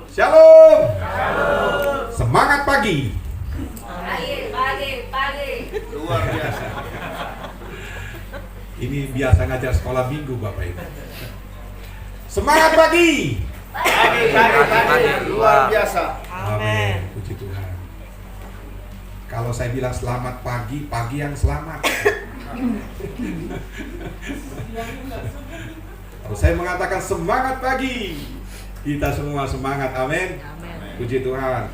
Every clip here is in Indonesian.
Shalom. Semangat pagi. Pagi. Luar biasa. Ini biasa ngajar sekolah minggu Bapak Ibu. Semangat pagi. Pagi. Luar biasa. Amin. Puji Tuhan. Kalau saya bilang selamat pagi, pagi yang selamat. Kalau saya mengatakan semangat pagi, kita semua semangat. Amin. Puji Tuhan.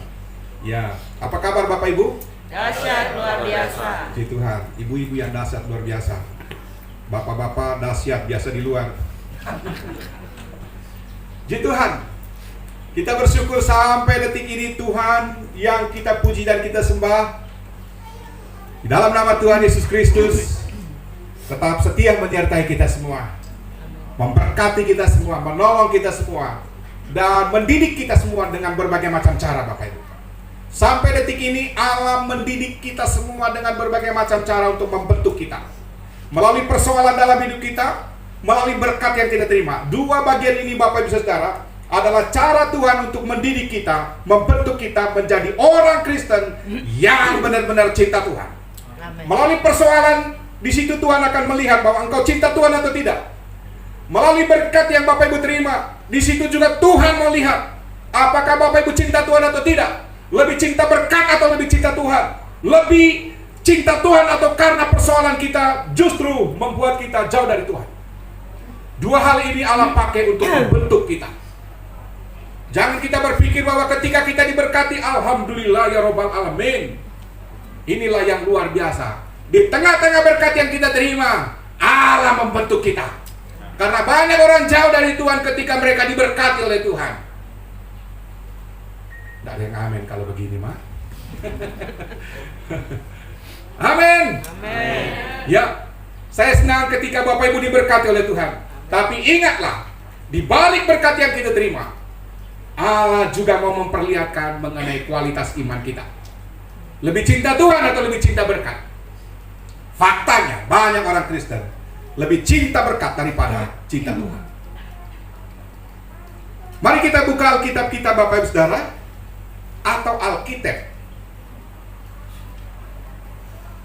Ya, apa kabar Bapak Ibu? Dahsyat luar biasa. Puji Tuhan. Ibu-ibu yang dahsyat luar biasa. Bapak-bapak dahsyat biasa di luar. Puji Tuhan. Kita bersyukur sampai detik ini Tuhan yang kita puji dan kita sembah. Di dalam nama Tuhan Yesus Kristus, tetap setia menyertai kita semua, memberkati kita semua, menolong kita semua, dan mendidik kita semua dengan berbagai macam cara Bapak Ibu. Sampai detik ini Allah mendidik kita semua dengan berbagai macam cara untuk membentuk kita. Melalui persoalan dalam hidup kita, melalui berkat yang kita terima. Dua bagian ini Bapak Ibu Saudara adalah cara Tuhan untuk mendidik kita, membentuk kita menjadi orang Kristen yang benar-benar cinta Tuhan. Melalui persoalan, di situ Tuhan akan melihat bahwa engkau cinta Tuhan atau tidak. Melalui berkat yang Bapak Ibu terima, di situ juga Tuhan melihat apakah Bapak Ibu cinta Tuhan atau tidak. Lebih cinta berkat atau lebih cinta Tuhan. Lebih cinta Tuhan atau karena persoalan kita justru membuat kita jauh dari Tuhan. Dua hal ini Allah pakai untuk membentuk kita. Jangan kita berpikir bahwa ketika kita diberkati, alhamdulillah ya robbal alamin, inilah yang luar biasa. Di tengah-tengah berkat yang kita terima, Allah membentuk kita. Karena banyak orang jauh dari Tuhan ketika mereka diberkati oleh Tuhan. Tidak ada yang amin kalau begini mah. Amin. Ya, saya senang ketika Bapak Ibu diberkati oleh Tuhan. Tapi ingatlah, di balik berkat yang kita terima, Allah juga mau memperlihatkan mengenai kualitas iman kita. Lebih cinta Tuhan atau lebih cinta berkat? Faktanya banyak orang Kristen lebih cinta berkat daripada cinta Tuhan. Mari kita buka Alkitab kita Bapak Ibu Saudara, atau Alkitab.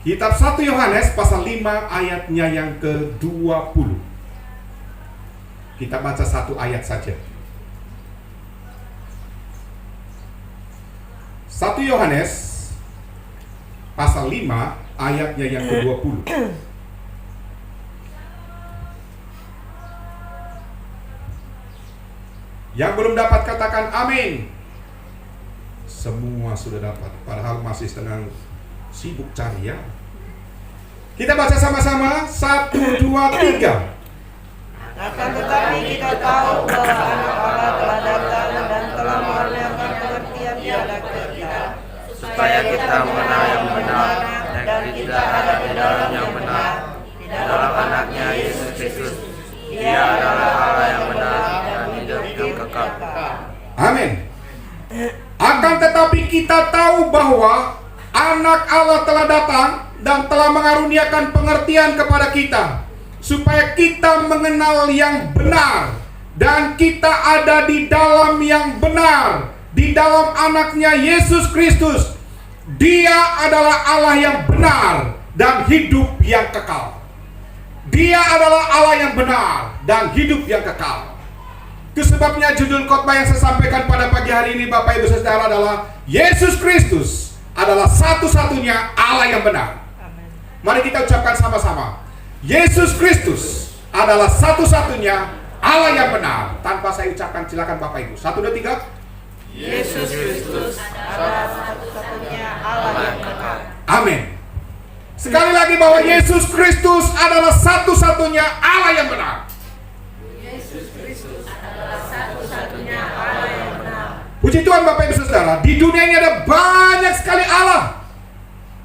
Kitab 1 Yohanes pasal 5 ayatnya yang ke-20. Kita baca satu ayat saja. 1 Yohanes pasal 5 ayatnya yang ke-20. Yang belum dapat katakan amin. Semua sudah dapat, padahal masih sedang sibuk cari ya. Kita baca sama-sama, 1, 2, 3. Akan tetapi kita tahu bahwa anak Allah telah datang dan telah mengaruniakan pengertian pada kita, Supaya kita mengenal yang benar dan kita ada di dalam yang benar, di dalam anaknya Yesus Kristus. Dia adalah Allah yang benar dan hidup yang kekal. Amin. Akan tetapi kita tahu bahwa anak Allah telah datang dan telah mengaruniakan pengertian kepada kita, supaya kita mengenal yang benar, dan kita ada di dalam yang benar, di dalam anaknya Yesus Kristus. Dia adalah Allah yang benar dan hidup yang kekal. Dia adalah Allah yang benar dan hidup yang kekal. Itu sebabnya judul khotbah yang saya sampaikan pada pagi hari ini Bapak Ibu Saudara adalah Yesus Kristus adalah satu-satunya Allah yang benar. Mari kita ucapkan sama-sama, Yesus Kristus adalah satu-satunya Allah yang benar. Tanpa saya ucapkan, silakan Bapak Ibu. 1, 2, 3. Yesus Kristus adalah satu-satunya Allah yang kekal. Amin. Sekali lagi bahwa Yesus Kristus adalah satu-satunya Allah yang benar. Yesus Kristus adalah satu-satunya Allah yang benar. Puji Tuhan Bapak Ibu Saudara, di dunia ini ada banyak sekali Allah.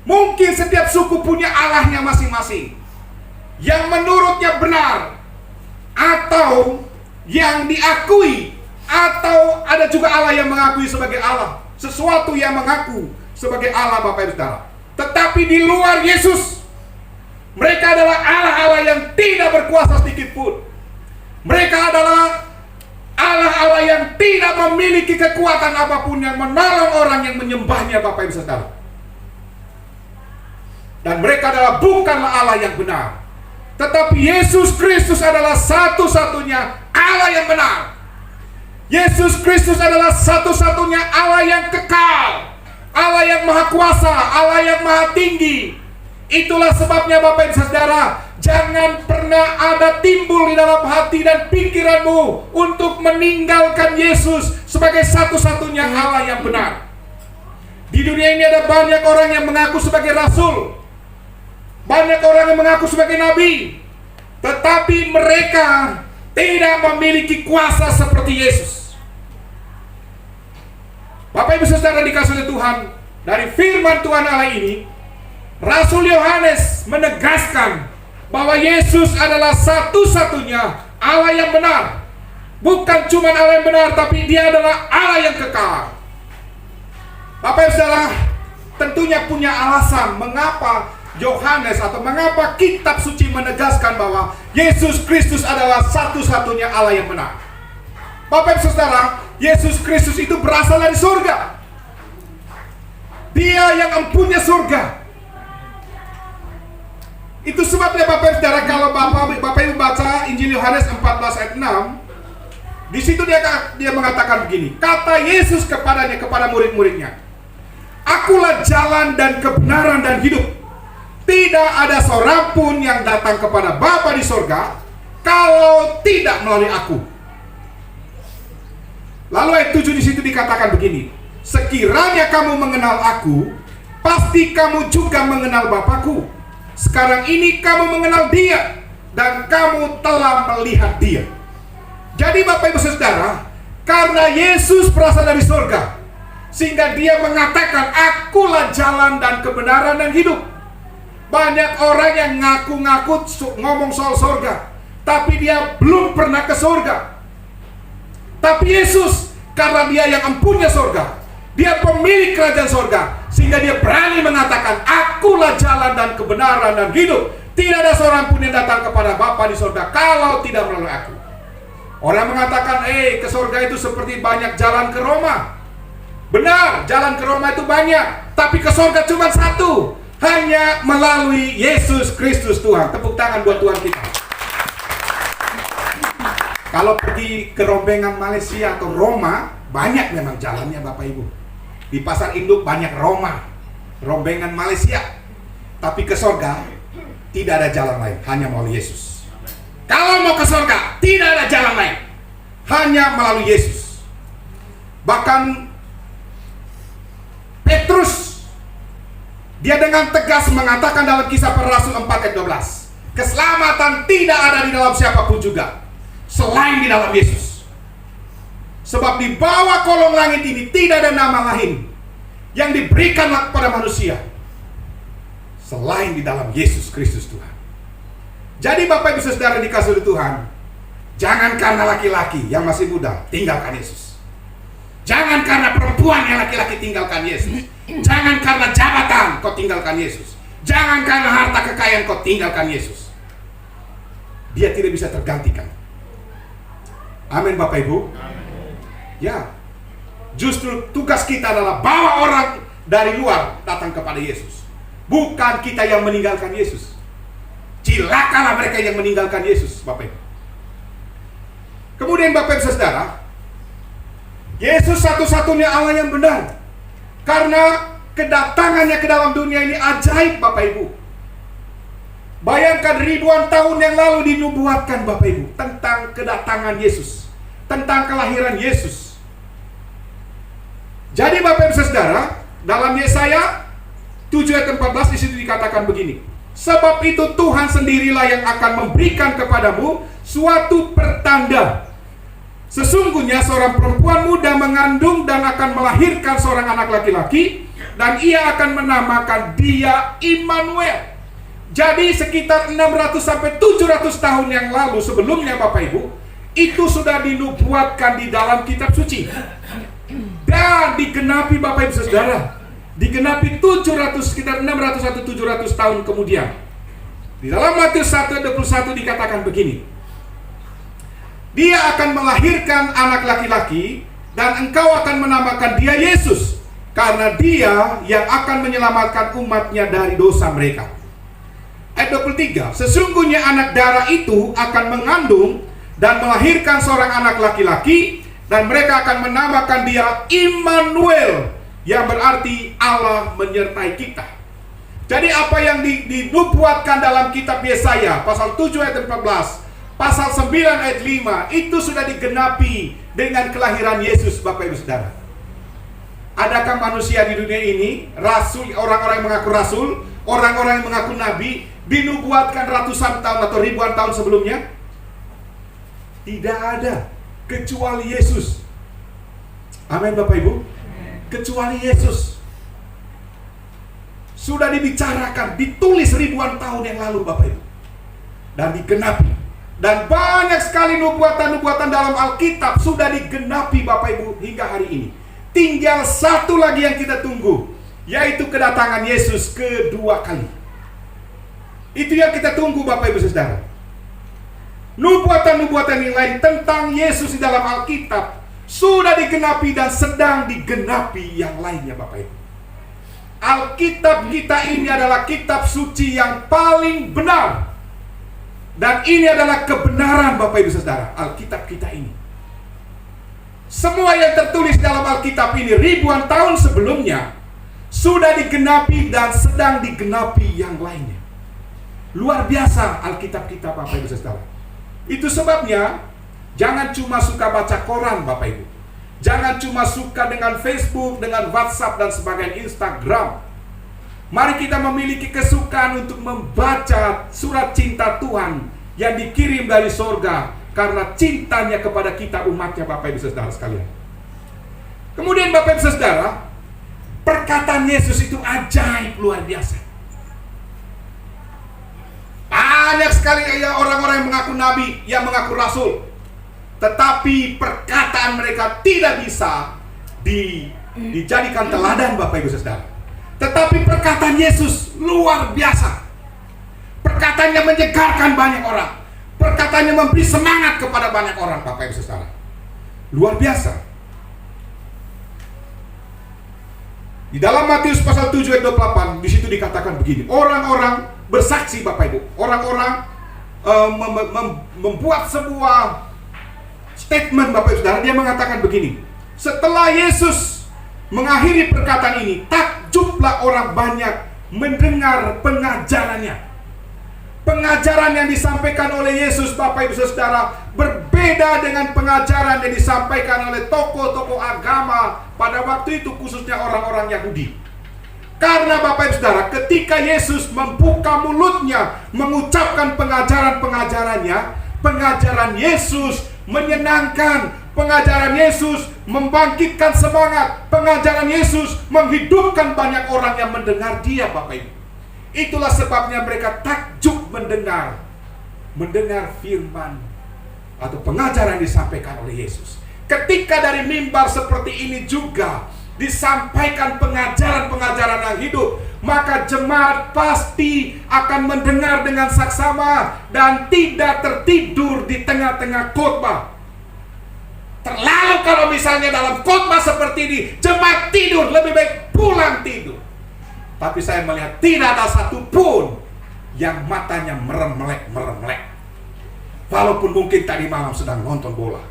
Mungkin setiap suku punya Allahnya masing-masing, yang menurutnya benar, atau yang diakui, atau ada juga Allah yang mengakui sebagai Allah. Sesuatu yang mengaku sebagai Allah Bapak Ibu Saudara. Tetapi di luar Yesus, mereka adalah Allah-Allah yang tidak berkuasa sedikit pun. Mereka adalah Allah-Allah yang tidak memiliki kekuatan apapun yang menolong orang yang menyembahnya, Bapak Ibu Saudara. Dan mereka adalah bukanlah Allah yang benar, tetapi Yesus Kristus adalah satu-satunya Allah yang benar. Yesus Kristus adalah satu-satunya Allah yang kekal, Allah yang maha kuasa, Allah yang maha tinggi. Itulah sebabnya Bapak Ibu Saudara, jangan pernah ada timbul di dalam hati dan pikiranmu untuk meninggalkan Yesus sebagai satu-satunya Allah yang benar. Di dunia ini ada banyak orang yang mengaku sebagai rasul, banyak orang yang mengaku sebagai nabi, tetapi mereka tidak memiliki kuasa seperti Yesus. Bapak Ibu Saudara dikasihi oleh Tuhan, dari firman Tuhan Allah ini, Rasul Yohanes menegaskan bahwa Yesus adalah satu-satunya Allah yang benar. Bukan cuma Allah yang benar, tapi Dia adalah Allah yang kekal. Bapak Ibu Saudara tentunya punya alasan mengapa Yohanes atau mengapa kitab suci menegaskan bahwa Yesus Kristus adalah satu-satunya Allah yang benar. Bapak Ibu Saudara, Yesus Kristus itu berasal dari surga. Dia yang empunya surga. Itu sebabnya Bapak Ibu Saudara, kalau Bapak Ibu baca Injil Yohanes 14 ayat 6, di situ dia mengatakan begini, kata Yesus kepada murid-muridnya, "Akulah jalan dan kebenaran dan hidup. Tidak ada seorang pun yang datang kepada Bapa di sorga kalau tidak melalui aku." Lalu ayat 7 di situ dikatakan begini, "Sekiranya kamu mengenal aku, pasti kamu juga mengenal Bapakku. Sekarang ini kamu mengenal Dia dan kamu telah melihat Dia." Jadi Bapak Ibu Saudara, karena Yesus berasal dari surga, sehingga Dia mengatakan, "Akulah jalan dan kebenaran dan hidup." Banyak orang yang ngaku-ngaku ngomong soal surga, tapi dia belum pernah ke surga. Tapi Yesus, karena Dia yang empunya surga, Dia pemilik kerajaan surga, sehingga Dia berani mengatakan, "Akulah jalan dan kebenaran dan hidup. Tidak ada seorang pun yang datang kepada Bapa di surga kalau tidak melalui aku." Orang mengatakan, ke surga itu seperti banyak jalan ke Roma. Benar, jalan ke Roma itu banyak, tapi ke surga cuma satu, hanya melalui Yesus Kristus Tuhan. Tepuk tangan buat Tuhan kita. Kalau pergi ke rombongan Malaysia atau Roma, banyak memang jalannya Bapak Ibu. Di pasar induk banyak Roma, rombongan Malaysia. Tapi ke surga tidak ada jalan lain, hanya melalui Yesus. Kalau mau ke surga tidak ada jalan lain, hanya melalui Yesus. Bahkan Petrus, dia dengan tegas mengatakan dalam Kisah Para Rasul 4 ayat 12, keselamatan tidak ada di dalam siapapun juga selain di dalam Yesus. Sebab di bawah kolong langit ini tidak ada nama lain yang diberikan kepada manusia selain di dalam Yesus Kristus Tuhan. Jadi Bapak Ibu Saudara dikasihi oleh Tuhan, jangan karena laki-laki yang masih muda tinggalkan Yesus. Jangan karena perempuan yang laki-laki tinggalkan Yesus. Jangan karena jabatan kau tinggalkan Yesus. Jangan karena harta kekayaan kau tinggalkan Yesus. Dia tidak bisa tergantikan. Amin Bapak Ibu. Ya, justru tugas kita adalah bawa orang dari luar datang kepada Yesus, bukan kita yang meninggalkan Yesus. Cilakalah mereka yang meninggalkan Yesus, Bapak Ibu. Kemudian Bapak Ibu Saudara, Yesus satu-satunya Allah yang benar, karena kedatangannya ke dalam dunia ini ajaib Bapak Ibu. Bayangkan ribuan tahun yang lalu dinubuatkan Bapak Ibu tentang kedatangan Yesus, tentang kelahiran Yesus. Jadi Bapak Ibu Saudara, dalam Yesaya 7 ayat 14 di situ dikatakan begini, "Sebab itu Tuhan sendirilah yang akan memberikan kepadamu suatu pertanda. Sesungguhnya seorang perempuan muda mengandung dan akan melahirkan seorang anak laki-laki, dan ia akan menamakan Dia Immanuel." Jadi sekitar 600 sampai 700 tahun yang lalu sebelumnya Bapak Ibu, itu sudah dinubuatkan di dalam kitab suci. Dan digenapi Bapak Ibu Saudara, digenapi 700, sekitar 600 atau 700 tahun kemudian. Di dalam Matius 1 ayat 21 dikatakan begini, Dia akan melahirkan anak laki-laki dan engkau akan menamakan dia Yesus, karena dia yang akan menyelamatkan umatnya dari dosa mereka. Ayat 23, sesungguhnya anak darah itu akan mengandung dan melahirkan seorang anak laki-laki, dan mereka akan menamakan dia Immanuel, yang berarti Allah menyertai kita. Jadi apa yang dinubuatkan dalam kitab Yesaya pasal 7 ayat 14, pasal 9 ayat 5, itu sudah digenapi dengan kelahiran Yesus, Bapak Ibu Saudara. Adakah manusia di dunia ini, rasul, orang-orang yang mengaku rasul, orang-orang yang mengaku nabi, dinubuatkan ratusan tahun atau ribuan tahun sebelumnya? Tidak ada, kecuali Yesus. Amin Bapak Ibu. Kecuali Yesus. Sudah dibicarakan, ditulis ribuan tahun yang lalu Bapak Ibu, dan digenapi. Dan banyak sekali nubuatan-nubuatan dalam Alkitab sudah digenapi Bapak Ibu hingga hari ini. Tinggal satu lagi yang kita tunggu, yaitu kedatangan Yesus kedua kali. Itu yang kita tunggu Bapak Ibu Saudara. Nubuatan-nubuatan yang lain tentang Yesus di dalam Alkitab sudah digenapi dan sedang digenapi yang lainnya Bapak Ibu. Alkitab kita ini adalah kitab suci yang paling benar. Dan ini adalah kebenaran Bapak Ibu Saudara, Alkitab kita ini. Semua yang tertulis dalam Alkitab ini ribuan tahun sebelumnya sudah digenapi dan sedang digenapi yang lainnya. Luar biasa Alkitab kita Bapak Ibu Saudara. Itu sebabnya jangan cuma suka baca koran Bapak Ibu. Jangan cuma suka dengan Facebook, dengan WhatsApp dan sebagainya, Instagram. Mari kita memiliki kesukaan untuk membaca surat cinta Tuhan yang dikirim dari sorga, karena cintanya kepada kita umatnya Bapak Ibu Saudara sekalian. Kemudian Bapak Ibu Saudara, perkataan Yesus itu ajaib luar biasa. Banyak sekali orang-orang yang mengaku nabi, yang mengaku rasul, tetapi perkataan mereka tidak bisa dijadikan teladan Bapak Ibu Saudara. Tetapi perkataan Yesus luar biasa. Perkataannya menyegarkan banyak orang. Perkataannya memberi semangat kepada banyak orang Bapak Ibu Saudara. Luar biasa. Di dalam Matius pasal 7 ayat 28, di situ dikatakan begini. Orang-orang bersaksi Bapak Ibu. Orang-orang membuat sebuah statement Bapak Ibu Saudara. Dia mengatakan begini. Setelah Yesus mengakhiri perkataan ini, takjublah orang banyak mendengar pengajarannya. Pengajaran yang disampaikan oleh Yesus Bapak Ibu Saudara berbeda dengan pengajaran yang disampaikan oleh tokoh-tokoh agama pada waktu itu, khususnya orang-orang Yahudi. Karena Bapak Ibu Saudara, ketika Yesus membuka mulutnya mengucapkan pengajaran-pengajarannya, pengajaran Yesus menyenangkan, pengajaran Yesus membangkitkan semangat, pengajaran Yesus menghidupkan banyak orang yang mendengar dia Bapak Ibu. Itulah sebabnya mereka takjub mendengar firman atau pengajaran disampaikan oleh Yesus. Ketika dari mimbar seperti ini juga disampaikan pengajaran-pengajaran yang hidup, maka jemaat pasti akan mendengar dengan saksama dan tidak tertidur di tengah-tengah khotbah. Terlalu kalau misalnya dalam khotbah seperti ini jemaat tidur, lebih baik pulang tidur. Tapi saya melihat tidak ada satupun yang matanya merem-melek. Walaupun mungkin tadi malam sedang nonton bola,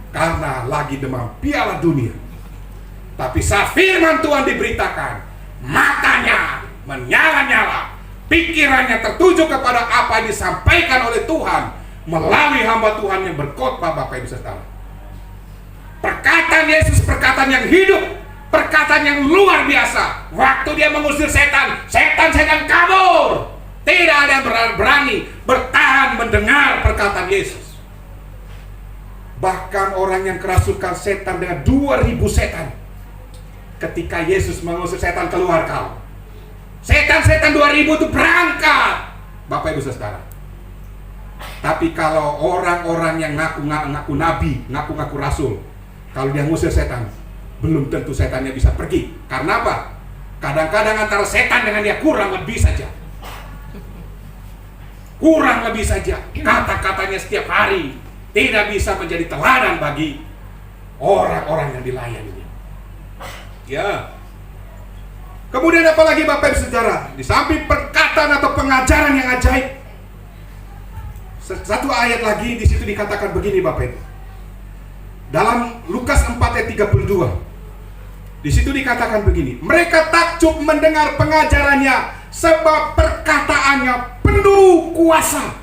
karena lagi demam Piala Dunia. Tapi saat firman Tuhan diberitakan, matanya menyala-nyala, pikirannya tertuju kepada apa yang disampaikan oleh Tuhan melalui hamba Tuhan yang berkhotbah Bapak Ibu Saudara. Perkataan Yesus perkataan yang hidup, perkataan yang luar biasa. Waktu dia mengusir setan kabur. Tidak ada yang berani bertahan mendengar perkataan Yesus. Bahkan orang yang kerasukan setan dengan 2000 setan, ketika Yesus mengusir setan, keluar kau. Setan-setan 2000 itu berangkat Bapak Ibu Saudara. Tapi kalau orang-orang yang ngaku nabi, ngaku rasul, kalau dia ngusir setan, belum tentu setannya bisa pergi. Karena apa? Kadang-kadang antara setan dengan dia kurang lebih saja. Kata-katanya setiap hari tidak bisa menjadi teladan bagi orang-orang yang dilayaninya. Ya. Kemudian apalagi Bapak Ibu Saudara, di samping perkataan atau pengajaran yang ajaib, satu ayat lagi di situ dikatakan begini Bapak Ibu. Dalam Lukas 4 ayat 32. Di situ dikatakan begini, mereka takjub mendengar pengajarannya sebab perkataannya penuh kuasa.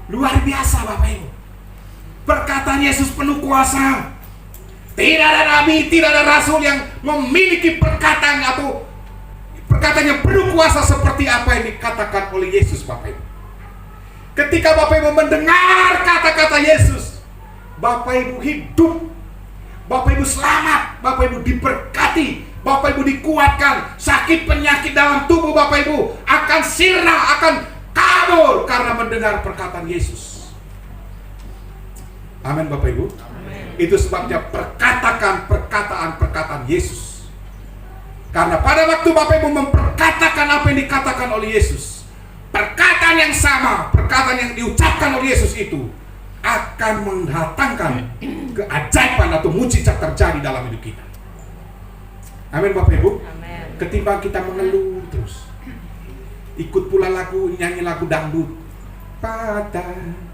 Luar biasa Bapak Ibu. Perkataan Yesus penuh kuasa. Tidak ada nabi, tidak ada rasul yang memiliki perkataan atau perkataannya penuh kuasa seperti apa yang dikatakan oleh Yesus Bapak Ibu. Ketika Bapak Ibu mendengar kata-kata Yesus, Bapak Ibu hidup, Bapak Ibu selamat, Bapak Ibu diberkati, Bapak Ibu dikuatkan. Sakit penyakit dalam tubuh Bapak Ibu akan sirna, akan kabur karena mendengar perkataan Yesus. Amin Bapak Ibu. Amin. Itu sebabnya perkataan Yesus. Karena pada waktu Bapak Ibu memperkatakan apa yang dikatakan oleh Yesus, perkataan yang sama, perkataan yang diucapkan oleh Yesus itu akan mendatangkan keajaiban atau mujizat terjadi dalam hidup kita. Amin Bapak Ibu. Amin. Ketimbang kita mengeluh terus, ikut pula lagu, nyanyi lagu dangdut, patah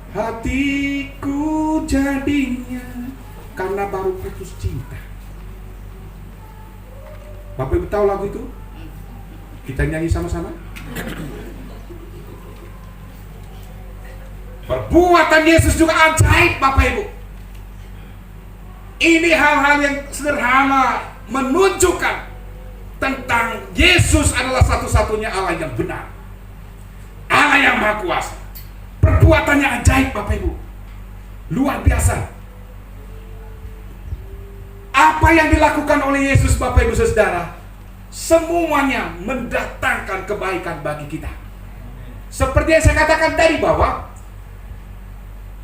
hatiku jadinya karena baru putus cinta. Bapak Ibu tahu lagu itu? Kita nyanyi sama-sama. Perbuatan Yesus juga ajaib Bapak Ibu. Ini hal-hal yang sederhana menunjukkan tentang Yesus adalah satu-satunya Allah yang benar, Allah yang Maha Kuasa. Perbuatannya ajaib Bapak Ibu, luar biasa. Apa yang dilakukan oleh Yesus Bapak Ibu Saudara, semuanya mendatangkan kebaikan bagi kita. Seperti yang saya katakan tadi bahwa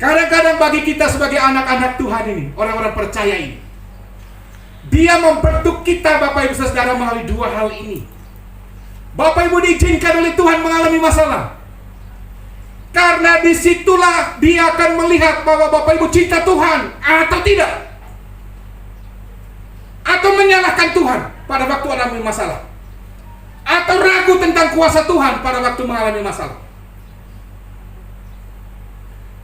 kadang-kadang bagi kita sebagai anak-anak Tuhan ini, orang-orang percaya ini, Dia membentuk kita Bapak Ibu Saudara melalui dua hal ini. Bapak Ibu diizinkan oleh Tuhan mengalami masalah, karena disitulah Dia akan melihat bahwa Bapak Ibu cinta Tuhan atau tidak, atau menyalahkan Tuhan pada waktu ada masalah, atau ragu tentang kuasa Tuhan pada waktu mengalami masalah.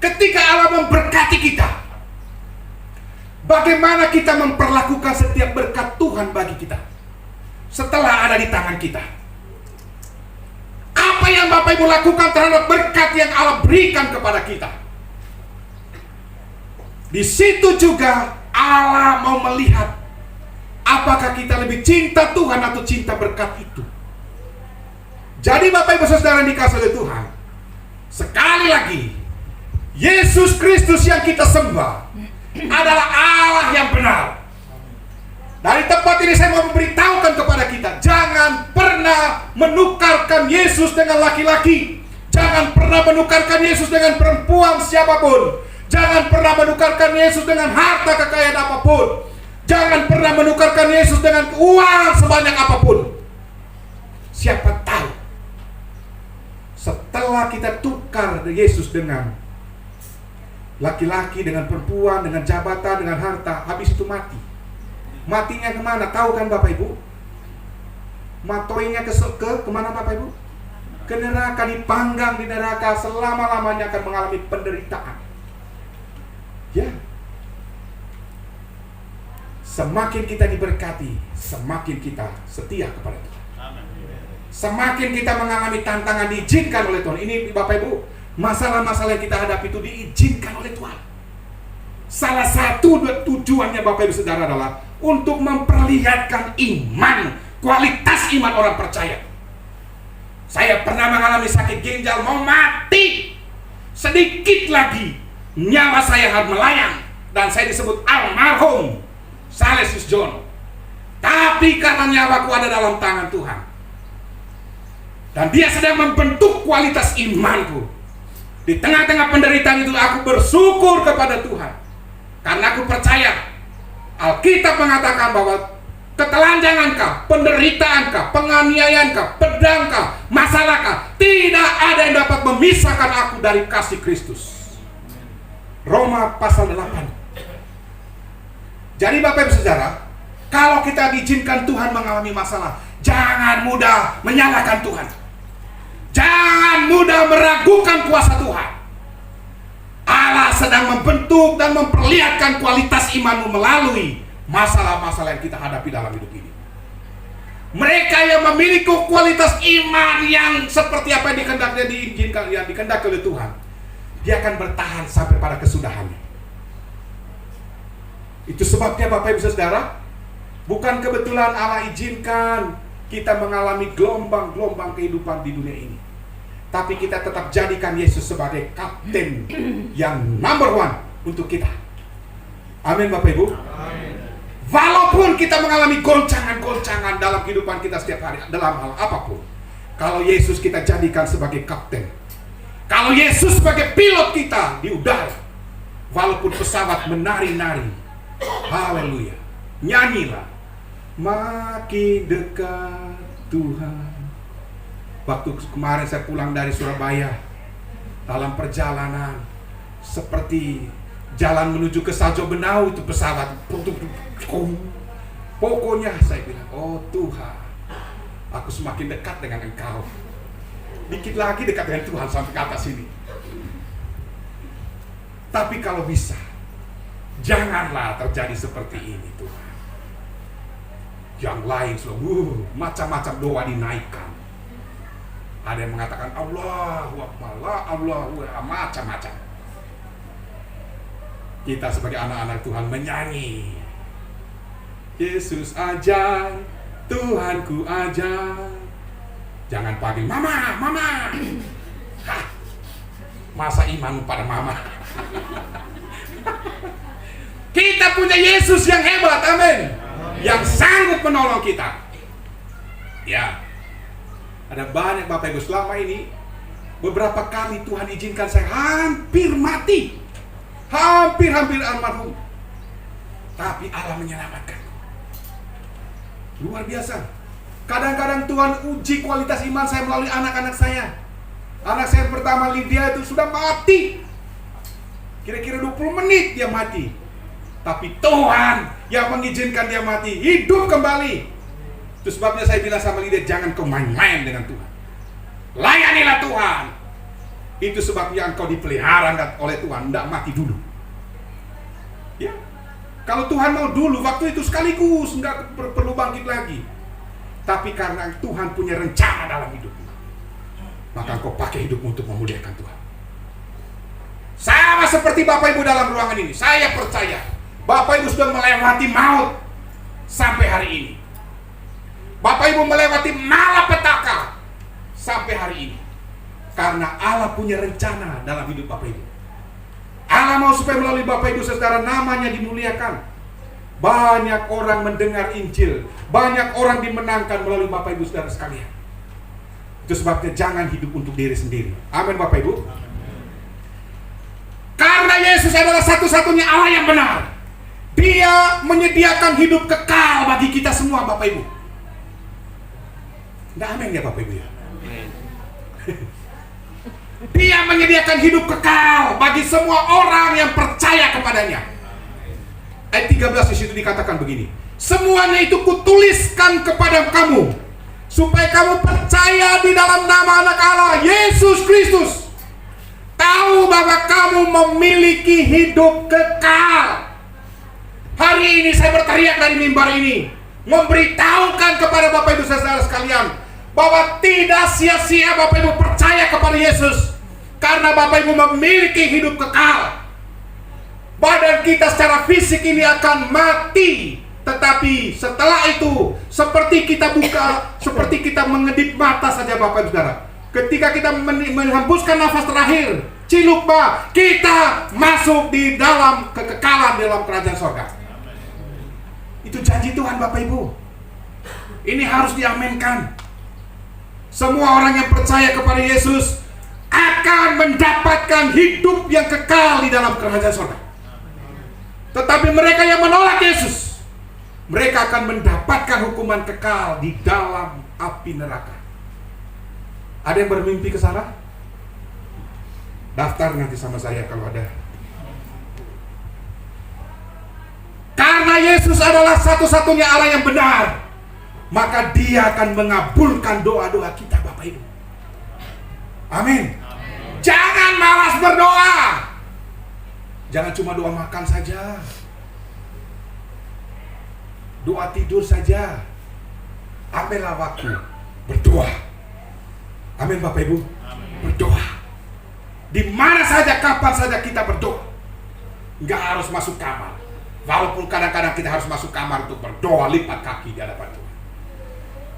Ketika Allah memberkati kita, bagaimana kita memperlakukan setiap berkat Tuhan bagi kita setelah ada di tangan kita? Apa yang Bapak Ibu lakukan terhadap berkat yang Allah berikan kepada kita? Di situ juga Allah mau melihat apakah kita lebih cinta Tuhan atau cinta berkat itu. Jadi Bapak Ibu Saudara yang dikasihi oleh Tuhan, sekali lagi, Yesus Kristus yang kita sembah adalah Allah yang benar. Dari tempat ini saya mau memberitahukan kepada kita, jangan pernah menukarkan Yesus dengan laki-laki. Jangan pernah menukarkan Yesus dengan perempuan siapapun. Jangan pernah menukarkan Yesus dengan harta kekayaan apapun. Jangan pernah menukarkan Yesus dengan uang sebanyak apapun. Siapa tahu setelah kita tukar Yesus dengan laki-laki, dengan perempuan, dengan jabatan, dengan harta, habis itu mati. Matinya kemana? Tahu kan Bapak Ibu? Matoinya kemana Bapak Ibu? Ke neraka, dipanggang di neraka, selama-lamanya akan mengalami penderitaan. Ya. Semakin kita diberkati, semakin kita setia kepada Tuhan. Semakin kita mengalami tantangan diizinkan oleh Tuhan. Ini Bapak Ibu, masalah-masalah yang kita hadapi itu diizinkan oleh Tuhan. Salah satu tujuannya Bapak Ibu Saudara adalah untuk memperlihatkan iman, kualitas iman orang percaya. Saya pernah mengalami sakit ginjal, mau mati. Sedikit lagi nyawa saya harus melayang, dan saya disebut almarhum Salesius John. Tapi karena nyawaku ada dalam tangan Tuhan, dan Dia sedang membentuk kualitas imanku. Di tengah-tengah penderitaan itu aku bersyukur kepada Tuhan, karena aku percaya Alkitab mengatakan bahwa ketelanjangankah, penderitaankah, penganiayaankah, pedangkah, masalahkah, tidak ada yang dapat memisahkan aku dari kasih Kristus. Roma pasal 8. Jadi Bapak Ibu Saudara, kalau kita diizinkan Tuhan mengalami masalah, jangan mudah menyalahkan Tuhan. Jangan mudah meragukan kuasa Tuhan. Allah sedang membentuk dan memperlihatkan kualitas imanmu melalui masalah-masalah yang kita hadapi dalam hidup ini. Mereka yang memiliki kualitas iman yang seperti apa yang diizinkan, yang dikehendaki oleh Tuhan, dia akan bertahan sampai pada kesudahannya. Itu sebabnya Bapak Ibu Saudara, bukan kebetulan Allah izinkan kita mengalami gelombang-gelombang kehidupan di dunia ini, tapi kita tetap jadikan Yesus sebagai kapten yang number one untuk kita. Amin Bapak Ibu. Amin. Walaupun kita mengalami goncangan-goncangan dalam kehidupan kita setiap hari, dalam hal apapun, kalau Yesus kita jadikan sebagai kapten, kalau Yesus sebagai pilot kita di udara, walaupun pesawat menari-nari, haleluya, nyanyilah, makin dekat Tuhan. Waktu kemarin saya pulang dari Surabaya, dalam perjalanan seperti jalan menuju ke Sajo Benau, itu pesawat, pokoknya saya bilang, oh Tuhan, aku semakin dekat dengan Engkau. Dikit lagi dekat dengan Tuhan sampai ke atas ini. Tapi kalau bisa, janganlah terjadi seperti ini Tuhan. Yang lain selalu macam-macam doa dinaikkan. Ada yang mengatakan Allahu Akbar, Allahu Akbar, macam-macam. Kita sebagai anak-anak Tuhan menyanyi, Yesus ajar, Tuhanku ajar. Jangan panggil mama, mama. Hah, masa imanmu pada mama? Kita punya Yesus yang hebat, amin, yang sanggup menolong kita. Ya, ada banyak Bapak Ibu selama ini, beberapa kali Tuhan izinkan saya hampir mati, hampir almarhum, tapi Allah menyelamatkan. Luar biasa. Kadang-kadang Tuhan uji kualitas iman saya melalui anak-anak saya. Anak saya yang pertama Lydia itu sudah mati, kira-kira 20 menit dia mati, tapi Tuhan yang mengizinkan dia mati, hidup kembali. Itu sebabnya saya bilang sama Lydia, jangan kau main-main dengan Tuhan, layanilah Tuhan. Itu sebabnya engkau dipelihara oleh Tuhan, tidak mati dulu. Ya, kalau Tuhan mau dulu, waktu itu sekaligus, nggak perlu bangkit lagi. Tapi karena Tuhan punya rencana dalam hidupmu, maka engkau pakai hidupmu untuk memuliakan Tuhan. Sama seperti Bapak Ibu dalam ruangan ini, saya percaya Bapak Ibu sudah melewati maut sampai hari ini. Bapak Ibu melewati malapetaka sampai hari ini, karena Allah punya rencana dalam hidup Bapak Ibu. Allah mau supaya melalui Bapak Ibu Saudara namanya dimuliakan. Banyak orang mendengar Injil, banyak orang dimenangkan melalui Bapak Ibu Saudara sekalian. Itu sebabnya jangan hidup untuk diri sendiri. Amin Bapak Ibu. Karena Yesus adalah satu-satunya Allah yang benar, Dia menyediakan hidup kekal bagi kita semua Bapak Ibu. Nggak amin ya Bapak Ibu ya? Dia menyediakan hidup kekal bagi semua orang yang percaya kepadanya. Ayat 13 di situ dikatakan begini, semuanya itu kutuliskan kepada kamu, supaya kamu percaya di dalam nama anak Allah, Yesus Kristus. Tahu bahwa kamu memiliki hidup kekal. Hari ini saya berteriak dari mimbar ini, memberitahukan kepada Bapak Ibu Saudara sekalian, bahwa tidak sia-sia Bapak Ibu percaya kepada Yesus, karena Bapak Ibu memiliki hidup kekal. Badan kita secara fisik ini akan mati, tetapi setelah itu seperti kita mengedip mata saja Bapak Ibu Saudara. Ketika kita menghembuskan nafas terakhir, cilukba, kita masuk di dalam kekekalan dalam kerajaan sorga. Itu janji Tuhan Bapak Ibu. Ini harus diaminkan. Semua orang yang percaya kepada Yesus akan mendapatkan hidup yang kekal di dalam kerajaan sorga. Tetapi mereka yang menolak Yesus, mereka akan mendapatkan hukuman kekal di dalam api neraka. Ada yang bermimpi ke sana? Daftar nanti sama saya kalau ada. Karena Yesus adalah satu-satunya Allah yang benar, maka Dia akan mengabulkan doa-doa kita, Bapak Ibu. Amin. Jangan malas berdoa. Jangan cuma doa makan saja, doa tidur saja. Ambillah waktu berdoa. Amin, Bapak Ibu. Berdoa. Di mana saja, kapan saja kita berdoa. Nggak harus masuk kamar. Walaupun kadang-kadang kita harus masuk kamar untuk berdoa, lipat kaki di hadapan Tuhan.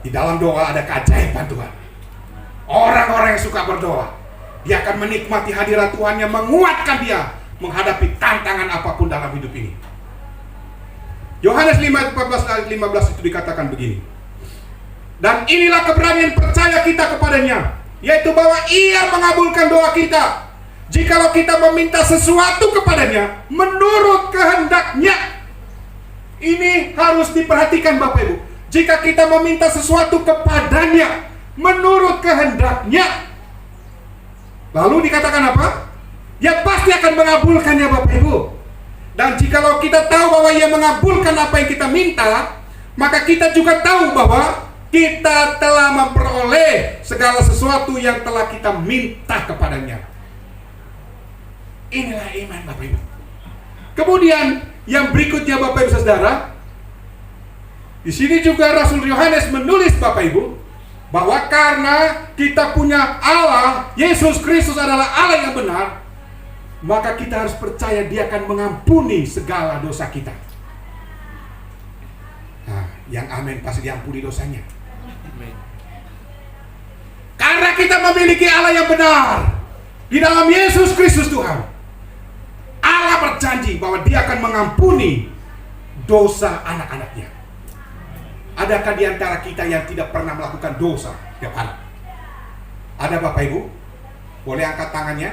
Di dalam doa ada keajaiban Tuhan. Orang-orang yang suka berdoa, dia akan menikmati hadirat Tuhan yang menguatkan dia menghadapi tantangan apapun dalam hidup ini. Yohanes 5:14 ayat 15 itu dikatakan begini. Dan inilah keberanian percaya kita kepadanya, yaitu bahwa Ia mengabulkan doa kita jikalau kita meminta sesuatu kepadanya menurut kehendaknya. Ini harus diperhatikan, Bapak Ibu. Jika kita meminta sesuatu kepadanya menurut kehendaknya, lalu dikatakan apa? Ya pasti akan mengabulkannya, Bapak Ibu. Dan jikalau kita tahu bahwa Ia mengabulkan apa yang kita minta, maka kita juga tahu bahwa kita telah memperoleh segala sesuatu yang telah kita minta kepadanya. Inilah iman, Bapak Ibu. Kemudian yang berikutnya, Bapak Ibu Saudara, di sini juga Rasul Yohanes menulis, Bapak Ibu, bahwa karena kita punya Allah, Yesus Kristus adalah Allah yang benar, maka kita harus percaya Dia akan mengampuni segala dosa kita. Nah, yang amin pasti diampuni dosanya. Karena kita memiliki Allah yang benar di dalam Yesus Kristus Tuhan, Allah berjanji bahwa Dia akan mengampuni dosa anak-anaknya. Adakah di antara kita yang tidak pernah melakukan dosa tiap hari? Ada, Bapak Ibu? Boleh angkat tangannya?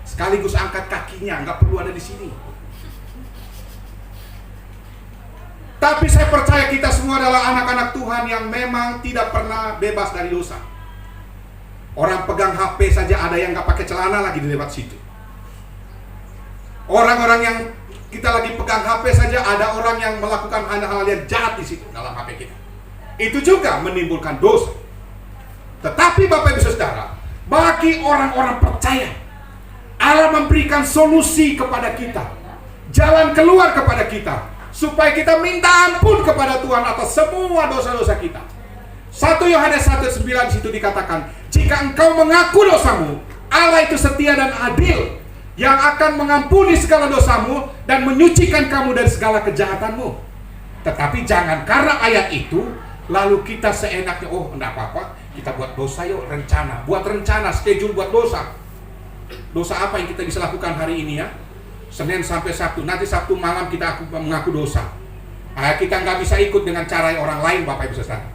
Sekaligus angkat kakinya, nggak perlu ada di sini. Tapi saya percaya kita semua adalah anak-anak Tuhan yang memang tidak pernah bebas dari dosa. Orang pegang HP saja ada yang nggak pakai celana lagi di lewat situ. Orang-orang yang kita lagi pegang HP saja ada orang yang melakukan hal-hal yang jahat di situ dalam HP kita. Itu juga menimbulkan dosa. Tetapi Bapak Ibu Saudara, bagi orang-orang percaya, Allah memberikan solusi kepada kita, jalan keluar kepada kita, supaya kita minta ampun kepada Tuhan atas semua dosa-dosa kita. 1 Yohanes 1:9 di situ dikatakan, jika engkau mengaku dosamu, Allah itu setia dan adil, yang akan mengampuni segala dosamu dan menyucikan kamu dari segala kejahatanmu. Tetapi jangan karena ayat itu lalu kita seenaknya, oh enggak apa-apa, kita buat dosa yuk, buat rencana, schedule buat dosa. Dosa apa yang kita bisa lakukan hari ini ya? Senin sampai Sabtu, nanti Sabtu malam kita mengaku dosa. Kita nggak bisa ikut dengan cara orang lain, Bapak Ibu Saudara.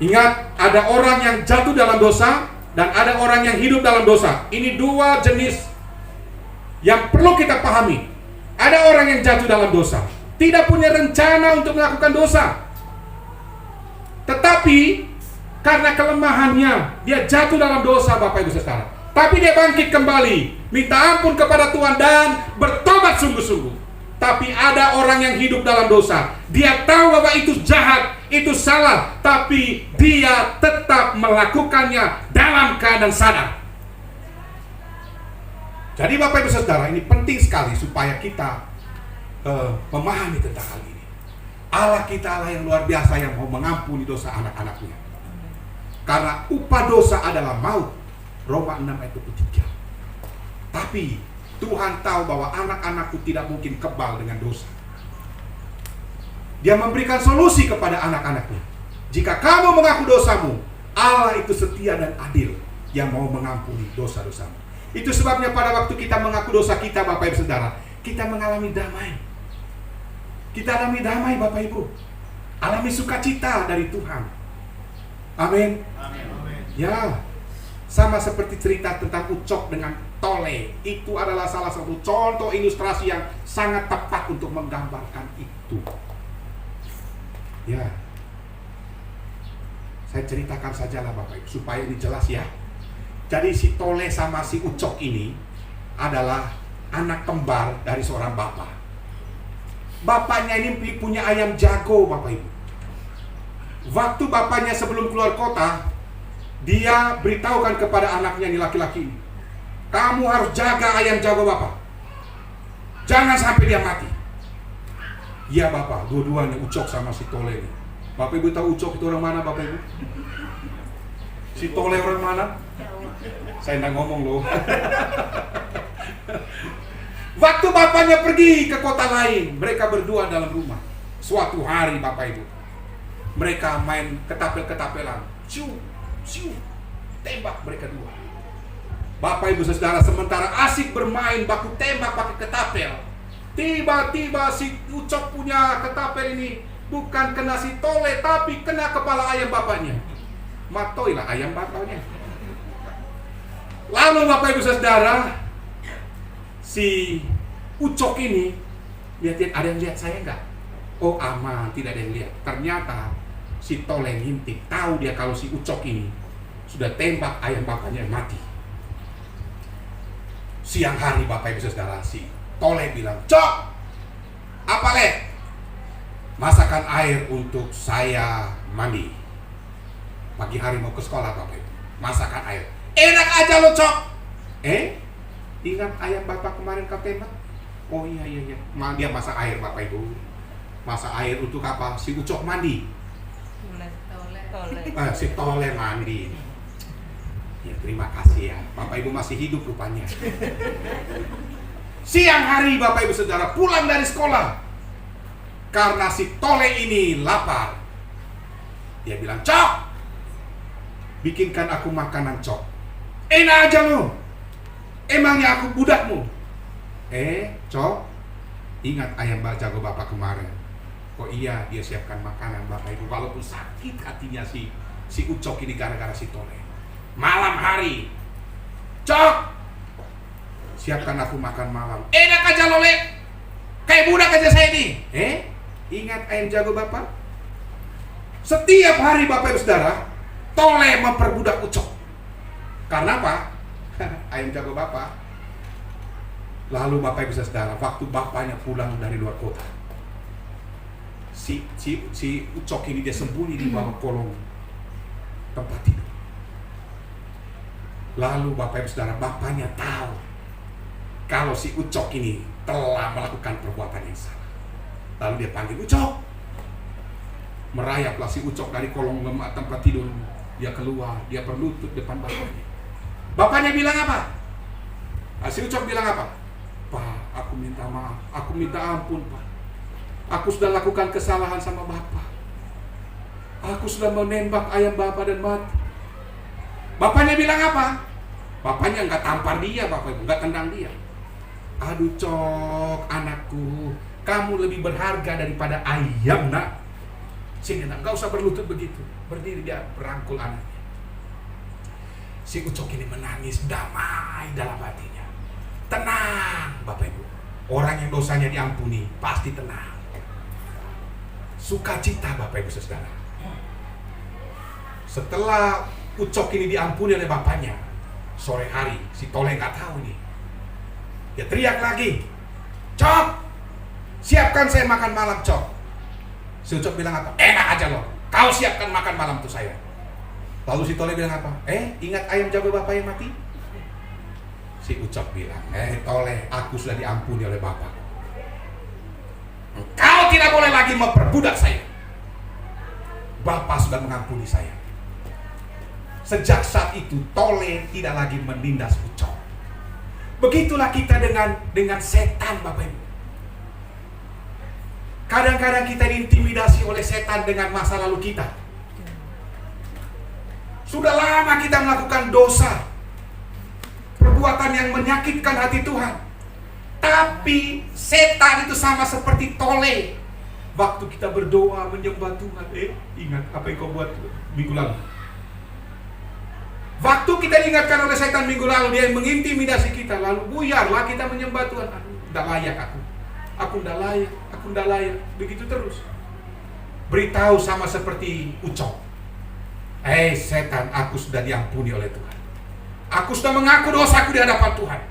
Ingat, ada orang yang jatuh dalam dosa dan ada orang yang hidup dalam dosa. Ini dua jenis yang perlu kita pahami. Ada orang yang jatuh dalam dosa, tidak punya rencana untuk melakukan dosa, tetapi karena kelemahannya dia jatuh dalam dosa, Bapak Ibu Saudara. Tapi dia bangkit kembali, minta ampun kepada Tuhan dan bertobat sungguh-sungguh. Tapi ada orang yang hidup dalam dosa, dia tahu bahwa itu jahat, itu salah, tapi dia tetap melakukannya dalam keadaan sadar. Jadi Bapak Ibu Saudara, ini penting sekali supaya kita memahami tentang hal ini. Allah kita Allah yang luar biasa yang mau mengampuni dosa anak-anaknya. Karena upah dosa adalah maut, Roma 6 ayat 23. Tapi Tuhan tahu bahwa anak-anakku tidak mungkin kebal dengan dosa. Dia memberikan solusi kepada anak-anaknya. Jika kamu mengaku dosamu, Allah itu setia dan adil yang mau mengampuni dosa-dosamu. Itu sebabnya pada waktu kita mengaku dosa kita, Bapak Ibu Saudara, kita mengalami damai. Kita alami damai, Bapak Ibu. Alami sukacita dari Tuhan. Amin. Ya, sama seperti cerita tentang Ucok dengan Tole. Itu adalah salah satu contoh ilustrasi yang sangat tepat untuk menggambarkan itu. Ya, saya ceritakan sajalah Bapak Ibu supaya ini jelas ya. Jadi si Tole sama si Ucok ini adalah anak kembar dari seorang bapak. bapaknya ini punya ayam jago, Bapak Ibu. Waktu bapaknya sebelum keluar kota, dia beritahukan kepada anaknya ini laki-laki ini, kamu harus jaga ayam jago Bapak. Jangan sampai dia mati. Iya Bapak, dua-duanya Ucok sama si Tole ini. Bapak Ibu tahu Ucok itu orang mana Bapak Ibu? Si Tole orang mana? Saya nggak ngomong loh. Waktu bapaknya pergi ke kota lain, mereka berdua dalam rumah. Suatu hari Bapak Ibu, mereka main ketapel-ketapelan. Siu, siu, tembak mereka dua. Bapak Ibu Saudara, sementara asik bermain baku tembak pakai ketapel, tiba-tiba si Ucok punya ketapel ini bukan kena si Tole, tapi kena kepala ayam bapaknya. Matoilah ayam bapaknya. Lalu Bapak Ibu Saudara, si Ucok ini lihat-lihat, ada yang lihat saya enggak? Oh aman, tidak ada yang lihat. Ternyata si Tole ngintip, tahu dia kalau si Ucok ini sudah tembak ayam bapaknya mati. Siang hari Bapak Ibu Saudara, si Tole bilang, Cok, apa le? Masakan air untuk saya mandi. Pagi hari mau ke sekolah Bapak Ibu, masakan air. Enak aja lo Cok. Ingat ayam Bapak kemarin kau tembak? Oh iya. Dia masak air Bapak Ibu. Masak air untuk apa? Si Ucok mandi. Tole. Si Tole mandi. Ya terima kasih ya, Bapak Ibu masih hidup rupanya. Siang hari Bapak Ibu Saudara pulang dari sekolah, karena si Tole ini lapar. Dia bilang, Cok, bikinkan aku makanan Cok. Enak aja lo, emangnya aku budakmu? Cok, ingat ayam jago Bapak kemarin. Oh iya, dia siapkan makanan Bapak Ibu. Walaupun sakit hatinya si Ucok ini gara-gara si Tole. Malam hari, Cok, siapkan aku makan malam. Enak aja lo le, kayak budak aja saya ini. Ingat ayam jago Bapak? Setiap hari Bapak Ibu Saudara, Tole memperbudak Ucok. Karena apa? Ayam jago Bapak. Lalu Bapak Ibu Saudara, waktu bapaknya pulang dari luar kota, si Ucok ini dia sembunyi di bawah kolong tempat tidur. Lalu Bapak Ibu Saudara, bapaknya tahu kalau si Ucok ini telah melakukan perbuatan yang salah. Lalu dia panggil Ucok. Merayaplah si Ucok dari kolong tempat tidur. Dia keluar, dia berlutut depan bapaknya. Bapaknya bilang apa? Si Ucok bilang apa? Pak, aku minta maaf, aku minta ampun Pak. Aku sudah lakukan kesalahan sama Bapak. Aku sudah menembak ayam Bapak dan mati. Bapaknya bilang apa? Bapaknya nggak tampar dia, Bapak Ibu, nggak tendang dia. Aduh Cok, anakku, kamu lebih berharga daripada ayam nak. Sini nak, nggak usah berlutut begitu. Berdiri, dia berangkul anaknya. Si Ucok ini menangis damai dalam hatinya. Tenang Bapak Ibu, orang yang dosanya diampuni pasti tenang. Sukacita Bapak Ibu Saudara. Setelah Ucok ini diampuni oleh bapaknya, sore hari si Tole nggak tahu nih. Dia teriak lagi, Cok, siapkan saya makan malam Cok. Si Ucok bilang apa? Enak aja loh, kau siapkan makan malam tuh saya. Lalu si Tole bilang apa? Ingat ayam jago Bapak yang mati? Si Ucok bilang, Tole, aku sudah diampuni oleh Bapak. Kau tidak boleh lagi memperbudak saya. Bapak sudah mengampuni saya. Sejak saat itu Tole tidak lagi menindas Ucok. Begitulah kita dengan setan Bapak Ibu. Kadang-kadang kita diintimidasi oleh setan dengan masa lalu kita. Sudah lama kita melakukan dosa, perbuatan yang menyakitkan hati Tuhan. Tapi setan itu sama seperti Tole. Waktu kita berdoa menyembah Tuhan, ingat apa yang kau buat minggu lalu. Waktu kita diingatkan oleh setan minggu lalu, dia mengintimidasi kita, lalu buyarlah kita menyembah Tuhan. Aduh, tidak layak aku tidak layak, begitu terus. Beritahu sama seperti Ucok. Setan, aku sudah diampuni oleh Tuhan. Aku sudah mengaku dosaku di hadapan Tuhan.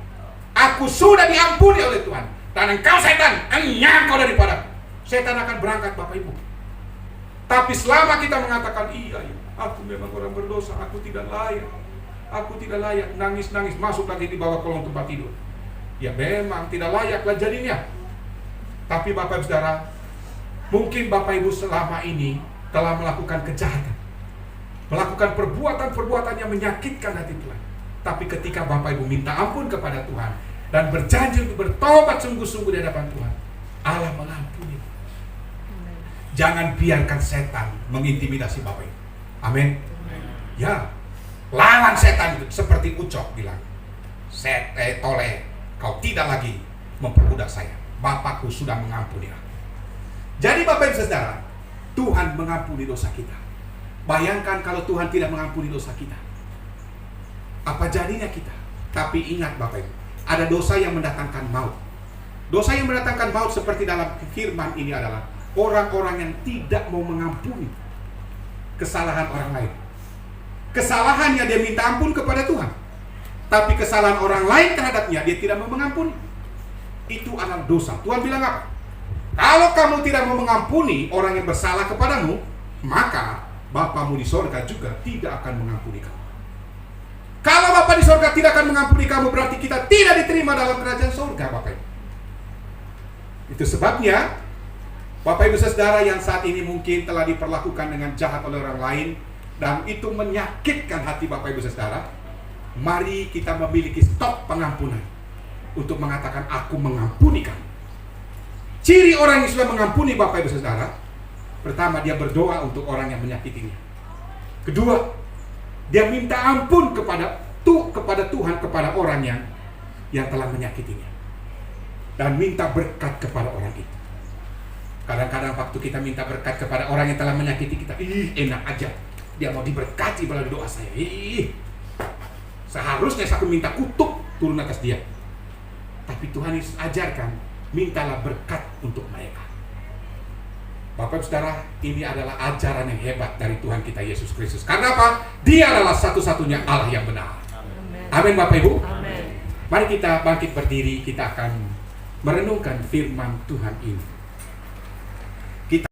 Aku sudah diampuni oleh Tuhan. Dan engkau setan, enyah kau daripada. setan akan berangkat Bapak Ibu. Tapi selama kita mengatakan, iya, aku memang orang berdosa, aku tidak layak, nangis-nangis, masuk lagi di bawah kolong tempat tidur. Ya memang tidak layaklah jadinya. Tapi Bapak Ibu Saudara, mungkin Bapak Ibu selama ini telah melakukan kejahatan, melakukan perbuatan-perbuatan yang menyakitkan hati Tuhan. Tapi ketika Bapak Ibu minta ampun kepada Tuhan dan berjanji untuk bertobat sungguh-sungguh di hadapan Tuhan, Allah mengampuni. Jangan biarkan setan mengintimidasi Bapak Ibu. Amin. Ya, lawan setan itu seperti Ucok bilang, toleh, kau tidak lagi memperbudak saya. Bapakku sudah mengampuni aku. Jadi Bapak Ibu Saudara, Tuhan mengampuni dosa kita. Bayangkan kalau Tuhan tidak mengampuni dosa kita, apa jadinya kita? Tapi ingat Bapak Ibu, ada dosa yang mendatangkan maut. Dosa yang mendatangkan maut seperti dalam firman ini adalah orang-orang yang tidak mau mengampuni kesalahan orang lain. Kesalahannya dia minta ampun kepada Tuhan, tapi kesalahan orang lain terhadapnya dia tidak mau mengampuni. Itu adalah dosa. Tuhan bilang apa? Kalau kamu tidak mau mengampuni orang yang bersalah kepadamu, maka Bapamu di sorga juga tidak akan mengampuni kamu. Kalau Bapa di sorga tidak akan mengampuni kamu, berarti kita tidak diterima dalam kerajaan sorga, Bapak Ibu. Itu sebabnya Bapak Ibu Saudara yang saat ini mungkin telah diperlakukan dengan jahat oleh orang lain, dan itu menyakitkan hati Bapak Ibu Saudara, mari kita memiliki stok pengampunan untuk mengatakan, aku mengampuni kamu. Ciri orang yang sudah mengampuni Bapak Ibu Saudara, pertama, dia berdoa untuk orang yang menyakitinya. Kedua, dia minta ampun kepada Tuhan, kepada orang yang telah menyakitinya, dan minta berkat kepada orang itu. Kadang-kadang waktu kita minta berkat kepada orang yang telah menyakiti kita, enak aja, dia mau diberkati melalui doa saya. Seharusnya aku minta kutuk turun atas dia. Tapi Tuhan Yesus ajarkan, mintalah berkat untuk mereka. Bapak Ibu Saudara, ini adalah ajaran yang hebat dari Tuhan kita Yesus Kristus. Karena apa? Dia adalah satu-satunya Allah yang benar. Amin Bapak Ibu. Amin. Mari kita bangkit berdiri, kita akan merenungkan firman Tuhan ini.